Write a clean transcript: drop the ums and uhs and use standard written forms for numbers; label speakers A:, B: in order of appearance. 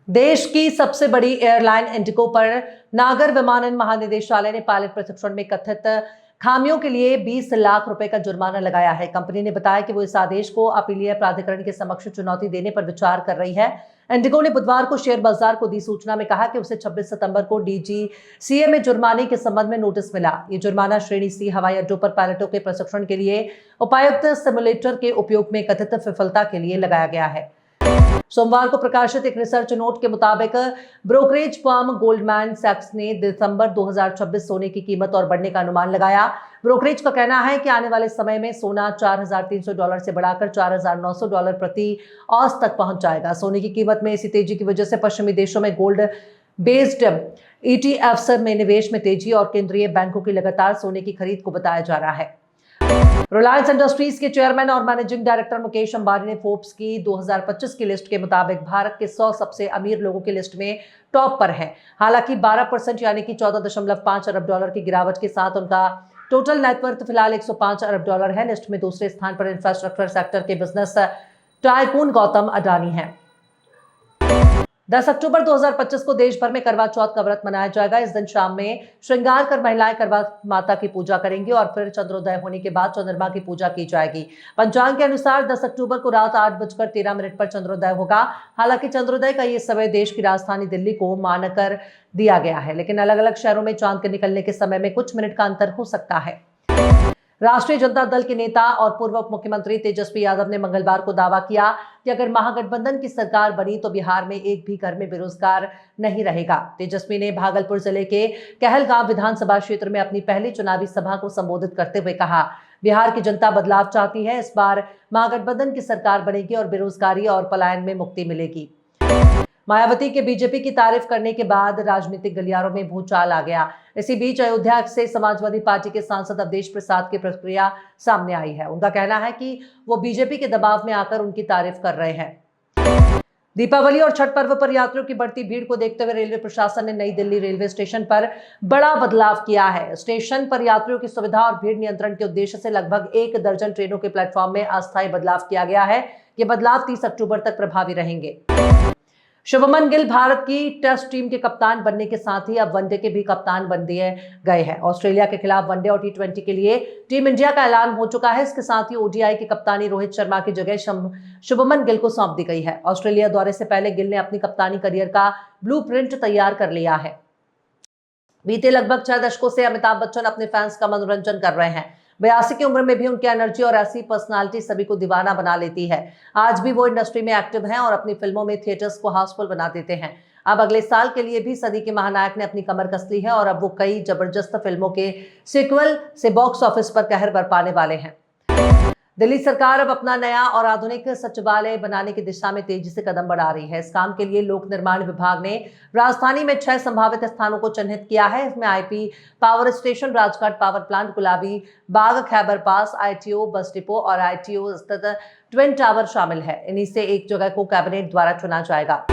A: देश की सबसे बड़ी एयरलाइन इंडिगो पर नागर विमानन महानिदेशालय ने पायलट प्रशिक्षण में कथित खामियों के लिए 20 लाख रुपए का जुर्माना लगाया है। कंपनी ने बताया कि वो इस आदेश को अपीलीय प्राधिकरण के समक्ष चुनौती देने पर विचार कर रही है। इंडिगो ने बुधवार को शेयर बाजार को दी सूचना में कहा कि उसे 26 सितंबर को डीजीसीए में जुर्माने के संबंध में नोटिस मिला। ये जुर्माना श्रेणी सी हवाई अड्डों पर पायलटों के प्रशिक्षण के लिए उपायुक्त सिमुलेटर के उपयोग में कथित विफलता के लिए लगाया गया है। सोमवार को प्रकाशित एक रिसर्च नोट के मुताबिक ब्रोकरेज फर्म गोल्डमैन सैक्स ने दिसंबर 2026 सोने की कीमत और बढ़ने का अनुमान लगाया। ब्रोकरेज का कहना है कि आने वाले समय में सोना $4,300 से बढ़ाकर $4,900 प्रति औंस तक पहुंच जाएगा। सोने की कीमत में इसी तेजी की वजह से पश्चिमी देशों में गोल्ड बेस्ड ईटीएफ्स में निवेश में तेजी और केंद्रीय बैंकों की लगातार सोने की खरीद को बताया जा रहा है। रिलायंस इंडस्ट्रीज के चेयरमैन और मैनेजिंग डायरेक्टर मुकेश अंबानी ने फोर्ब्स की 2025 की लिस्ट के मुताबिक भारत के 100 सबसे अमीर लोगों की लिस्ट में टॉप पर हैं। हालांकि 12% यानी कि $14.5 अरब की गिरावट के साथ उनका टोटल नेटवर्थ फिलहाल $105 अरब है। लिस्ट में दूसरे स्थान पर इंफ्रास्ट्रक्चर सेक्टर के बिजनेस टाइकून गौतम अडानी हैं। 10 अक्टूबर 2025 को देश भर में करवा चौथ का व्रत मनाया जाएगा। इस दिन शाम में श्रृंगार कर महिलाएं करवा माता की पूजा करेंगी और फिर चंद्रोदय होने के बाद चंद्रमा की पूजा की जाएगी। पंचांग के अनुसार 10 अक्टूबर को रात 8:13 पर चंद्रोदय होगा। हालांकि चंद्रोदय का ये समय देश की राजधानी दिल्ली को मानकर दिया गया है, लेकिन अलग अलग शहरों में चांद के निकलने के समय में कुछ मिनट का अंतर हो सकता है। राष्ट्रीय जनता दल के नेता और पूर्व उप मुख्यमंत्री तेजस्वी यादव ने मंगलवार को दावा किया कि अगर महागठबंधन की सरकार बनी तो बिहार में एक भी घर में बेरोजगार नहीं रहेगा। तेजस्वी ने भागलपुर जिले के कहलगांव विधानसभा क्षेत्र में अपनी पहली चुनावी सभा को संबोधित करते हुए कहा, बिहार की जनता बदलाव चाहती है। इस बार महागठबंधन की सरकार बनेगी और बेरोजगारी और पलायन में मुक्ति मिलेगी। मायावती के बीजेपी की तारीफ करने के बाद राजनीतिक गलियारों में भूचाल आ गया। इसी बीच अयोध्या से समाजवादी पार्टी के सांसद अवधेश प्रसाद की प्रतिक्रिया सामने आई है। उनका कहना है कि वो बीजेपी के दबाव में आकर उनकी तारीफ कर रहे हैं। दीपावली और छठ पर्व पर यात्रियों की बढ़ती भीड़ को देखते हुए रेलवे प्रशासन ने नई दिल्ली रेलवे स्टेशन पर बड़ा बदलाव किया है। स्टेशन पर यात्रियों की सुविधा और भीड़ नियंत्रण के उद्देश्य से लगभग 1 दर्जन ट्रेनों के प्लेटफॉर्म में अस्थायी बदलाव किया गया है। ये बदलाव 30 अक्टूबर तक प्रभावी रहेंगे। शुभमन गिल भारत की टेस्ट टीम के कप्तान बनने के साथ ही अब वनडे के भी कप्तान बन दिए गए हैं। ऑस्ट्रेलिया के खिलाफ वनडे और टी20 के लिए टीम इंडिया का ऐलान हो चुका है। इसके साथ ही ओडीआई की कप्तानी रोहित शर्मा की जगह शुभमन गिल को सौंप दी गई है। ऑस्ट्रेलिया दौरे से पहले गिल ने अपनी कप्तानी करियर का ब्लूप्रिंट तैयार कर लिया है। बीते लगभग 6 दशकों से अमिताभ बच्चन अपने फैंस का मनोरंजन कर रहे हैं। 82 की उम्र में भी उनकी एनर्जी और ऐसी पर्सनालिटी सभी को दीवाना बना लेती है। आज भी वो इंडस्ट्री में एक्टिव हैं और अपनी फिल्मों में थिएटर्स को हाउसफुल बना देते हैं। अब अगले साल के लिए भी सदी के महानायक ने अपनी कमर कस ली है और अब वो कई जबरदस्त फिल्मों के सीक्वल से बॉक्स ऑफिस पर कहर बरपाने वाले हैं। दिल्ली सरकार अब अपना नया और आधुनिक सचिवालय बनाने की दिशा में तेजी से कदम बढ़ा रही है। इस काम के लिए लोक निर्माण विभाग ने राजधानी में 6 संभावित स्थानों को चिन्हित किया है। इसमें IP power station, Rajghat power plant, गुलाबी बाग, खैबर पास, आईटीओ बस डिपो और आईटीओ स्थित ट्विन टावर शामिल है। इन्हीं से एक जगह को कैबिनेट द्वारा चुना जाएगा।